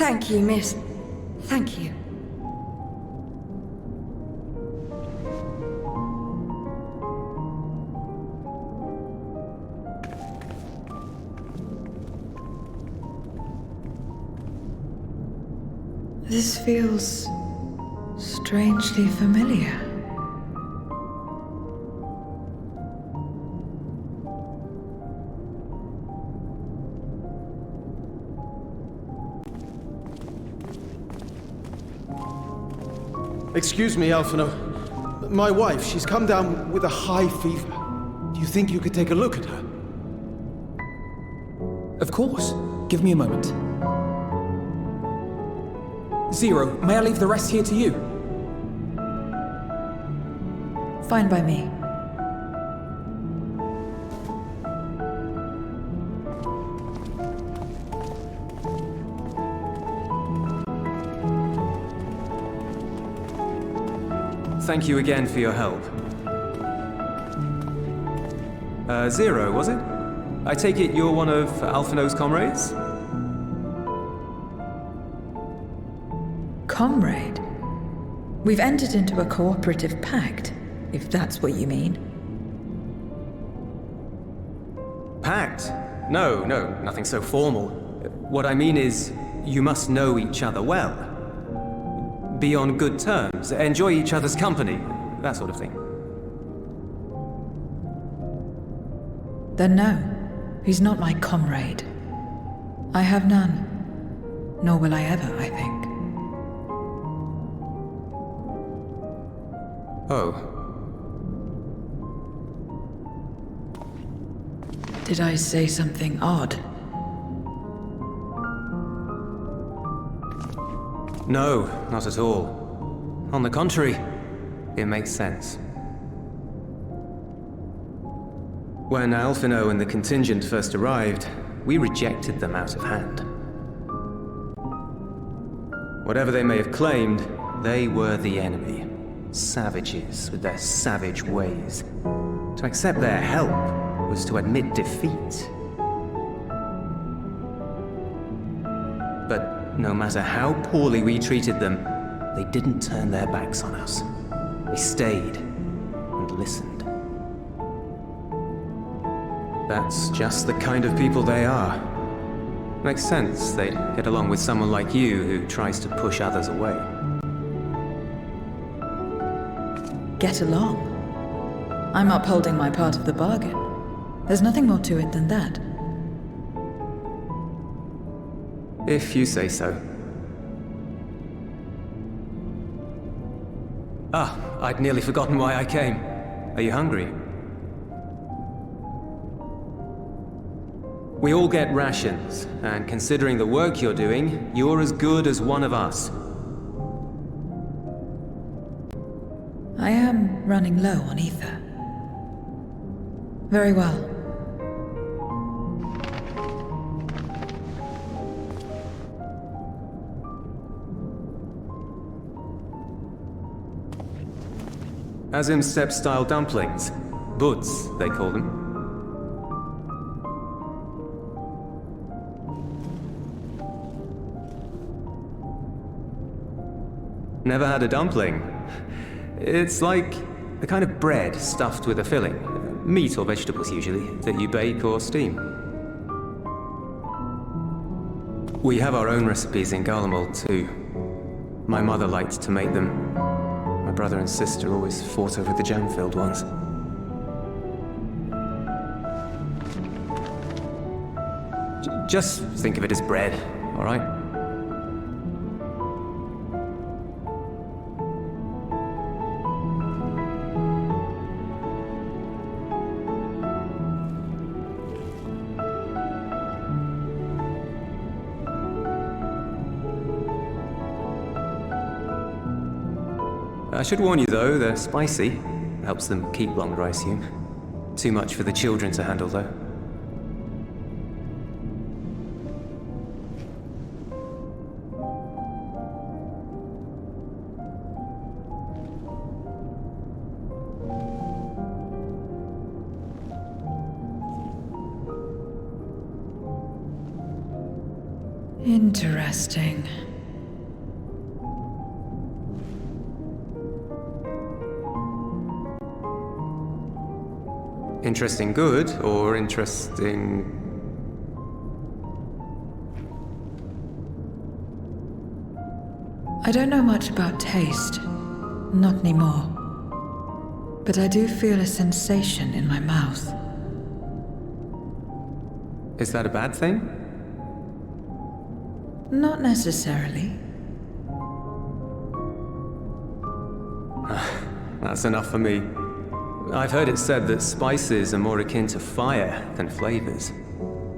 Thank you, miss. Thank you. This feels strangely familiar. Excuse me, Alphino. My wife, she's come down with a high fever. Do you think you could take a look at her? Of course. Give me a moment. Zero, may I leave the rest here to you? Fine by me. Thank you again for your help. Zero, was it? I take it you're one of Alphino's comrades? Comrade? We've entered into a cooperative pact, if that's what you mean. Pact? No, nothing so formal. What I mean is, you must know each other well. Be on good terms, enjoy each other's company, that sort of thing. Then no, he's not my comrade. I have none. Nor will I ever, I think. Oh. Did I say something odd? No, not at all. On the contrary, it makes sense. When Alphino and the contingent first arrived, we rejected them out of hand. Whatever they may have claimed, they were the enemy. Savages with their savage ways. To accept their help was to admit defeat. But no matter how poorly we treated them, they didn't turn their backs on us. They stayed and listened. That's just the kind of people they are. Makes sense they'd get along with someone like you who tries to push others away. Get along? I'm upholding my part of the bargain. There's nothing more to it than that. If you say so. Ah, I'd nearly forgotten why I came. Are you hungry? We all get rations, and considering the work you're doing, you're as good as one of us. I am running low on ether. Very well. Azim steppe-style dumplings. Buds, they call them. Never had a dumpling. It's like a kind of bread stuffed with a filling. Meat or vegetables usually, that you bake or steam. We have our own recipes in Garlemald too. My mother liked to make them. My brother and sister always fought over the jam-filled ones. Just think of it as bread, all right? I should warn you though, they're spicy. Helps them keep longer, I assume. Too much for the children to handle though. Interesting. Interesting good, or interesting... I don't know much about taste. Not anymore. But I do feel a sensation in my mouth. Is that a bad thing? Not necessarily. That's enough for me. I've heard it said that spices are more akin to fire than flavors.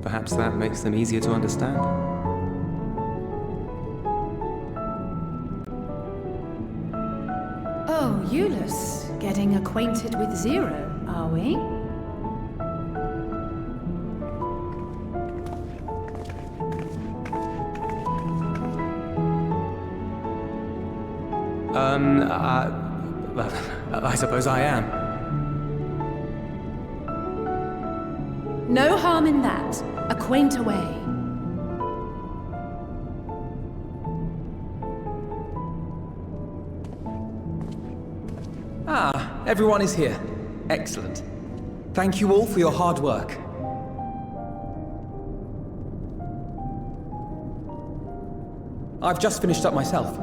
Perhaps that makes them easier to understand. Oh, Jullus, getting acquainted with Zero, are we? I suppose I am. No harm in that. Acquaint away. Ah, everyone is here. Excellent. Thank you all for your hard work. I've just finished up myself.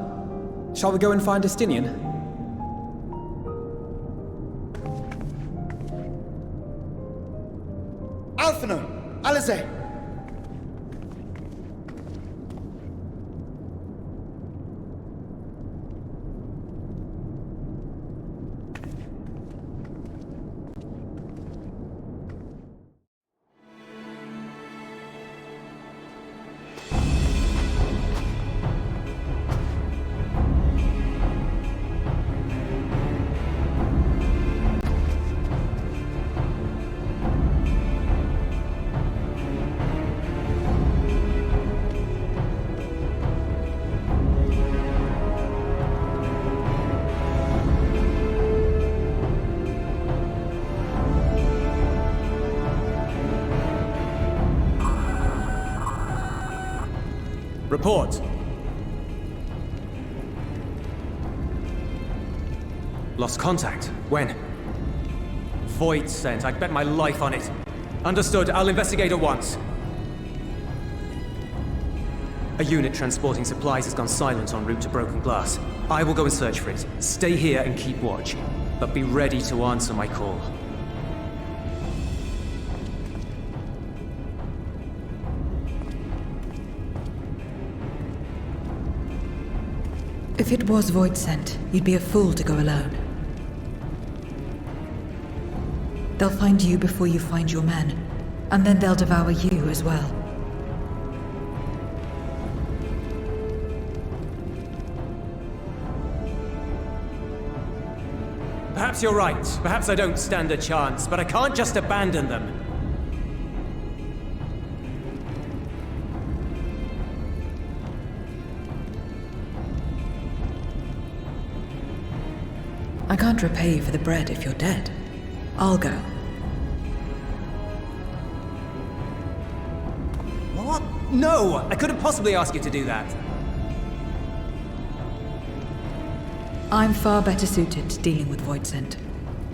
Shall we go and find Estinian? Alphino! Alize! Report! Lost contact? When? Voidsent, I'd bet my life on it. Understood, I'll investigate at once. A unit transporting supplies has gone silent en route to Broken Glass. I will go and search for it. Stay here and keep watch. But be ready to answer my call. If it was Voidsent, you'd be a fool to go alone. They'll find you before you find your men, and then they'll devour you as well. Perhaps you're right. Perhaps I don't stand a chance, but I can't just abandon them. I can't repay you for the bread if you're dead. I'll go. What? No! I couldn't possibly ask you to do that. I'm far better suited to dealing with Voidsent.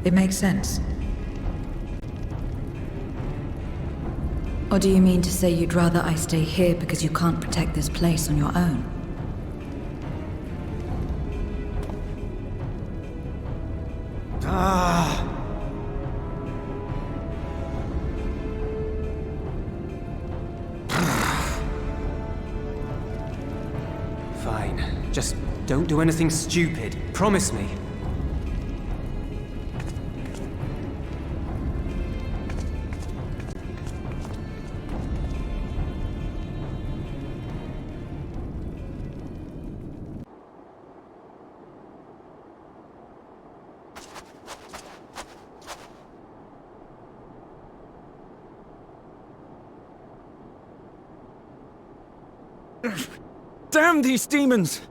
It makes sense. Or do you mean to say you'd rather I stay here because you can't protect this place on your own? Fine. Just don't do anything stupid. Promise me. Damn these demons!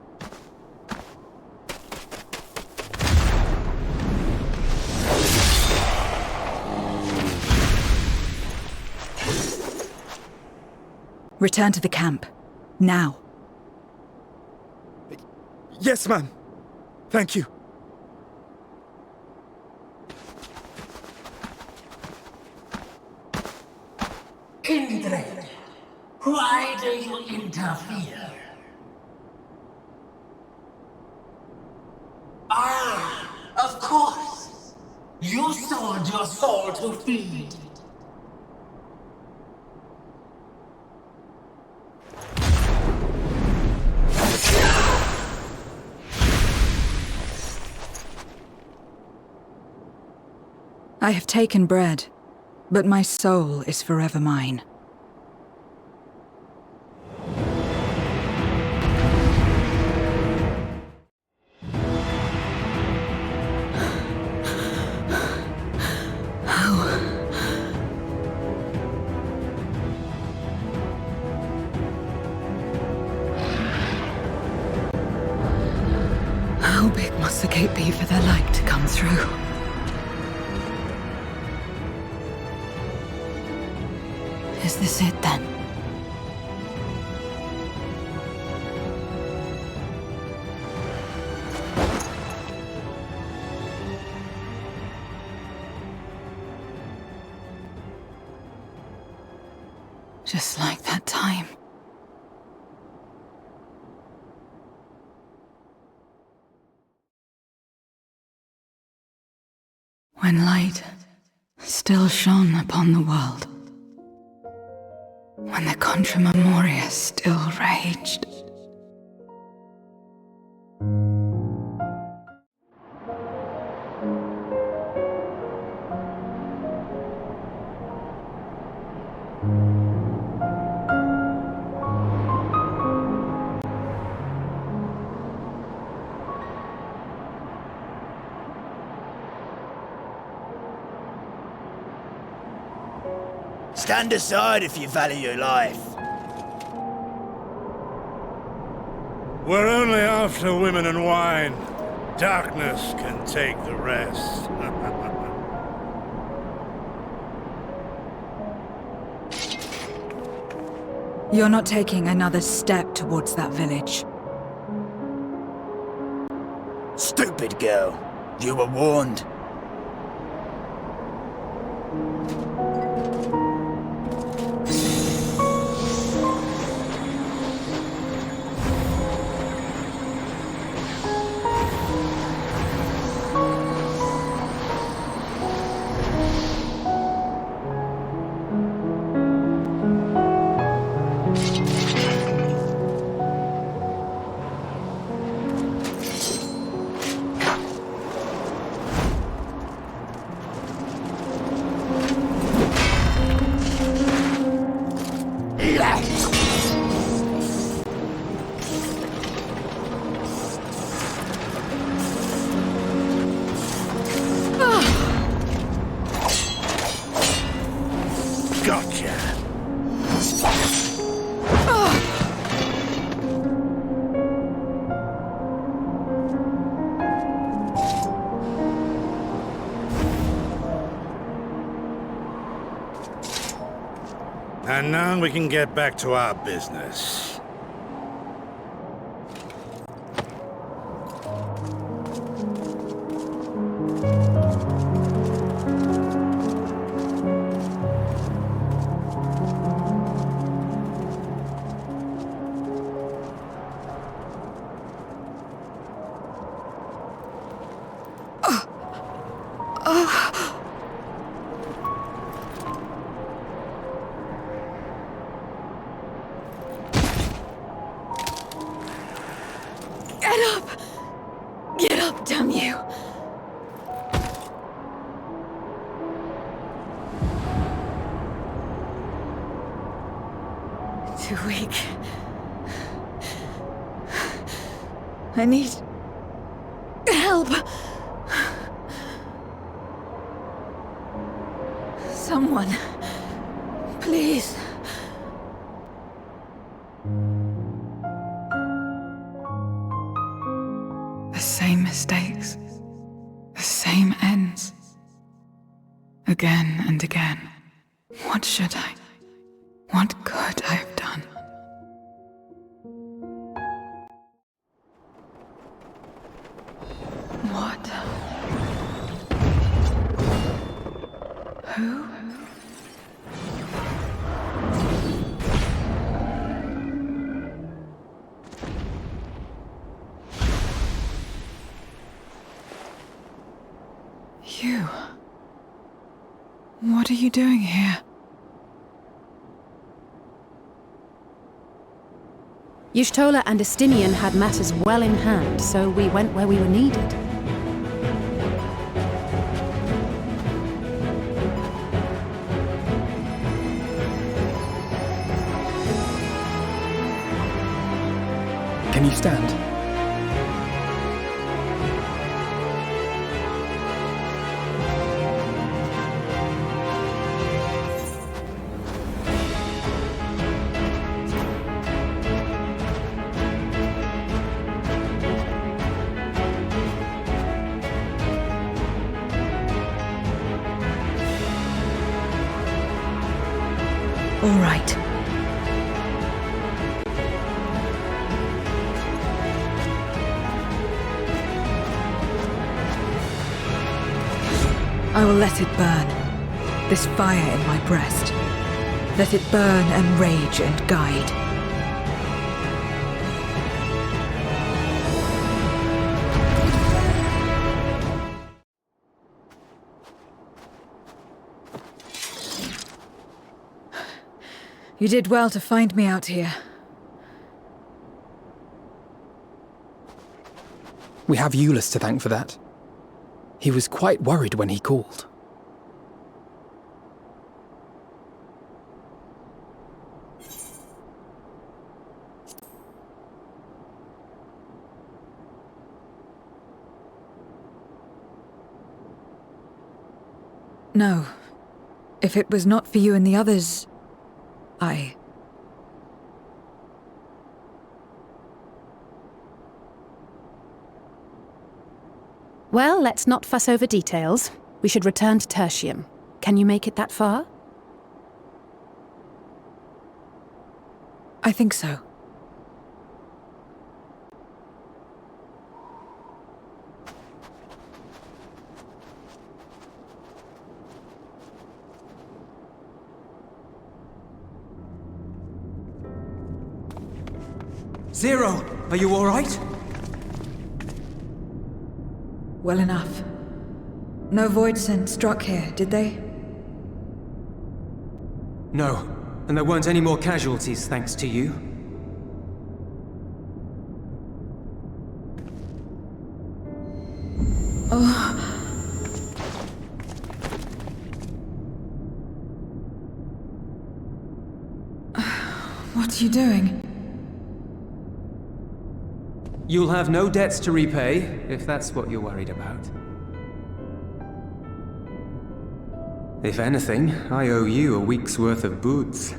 Return to the camp. Now. Yes, ma'am. Thank you. Kindred, why do you interfere? Ah, of course. You sold your soul to feed. I have taken bread, but my soul is forever mine. How big must the gate be for their light to come through? Is this it then? Just like that time. When light still shone upon the world. When the Contra Memoria still raged. Stand aside if you value your life. We're only after women and wine. Darkness can take the rest. You're not taking another step towards that village. Stupid girl. You were warned. And now we can get back to our business. Get up, damn you! Too weak. I need help. Someone, please. The same mistakes, the same ends. Again and again. What should I? What could I have done? Who? You. What are you doing here? Y'shtola and Estinian had matters well in hand, so we went where we were needed. Can you stand? All right. I will let it burn. This fire in my breast. Let it burn and rage and guide. You did well to find me out here. We have Jullus to thank for that. He was quite worried when he called. No. If it was not for you and the others, Well, let's not fuss over details. We should return to Tertium. Can you make it that far? I think so. Zero, are you all right? Well enough. No Voidsent struck here, did they? No, and there weren't any more casualties thanks to you. What are you doing? You'll have no debts to repay, if that's what you're worried about. If anything, I owe you a week's worth of boots.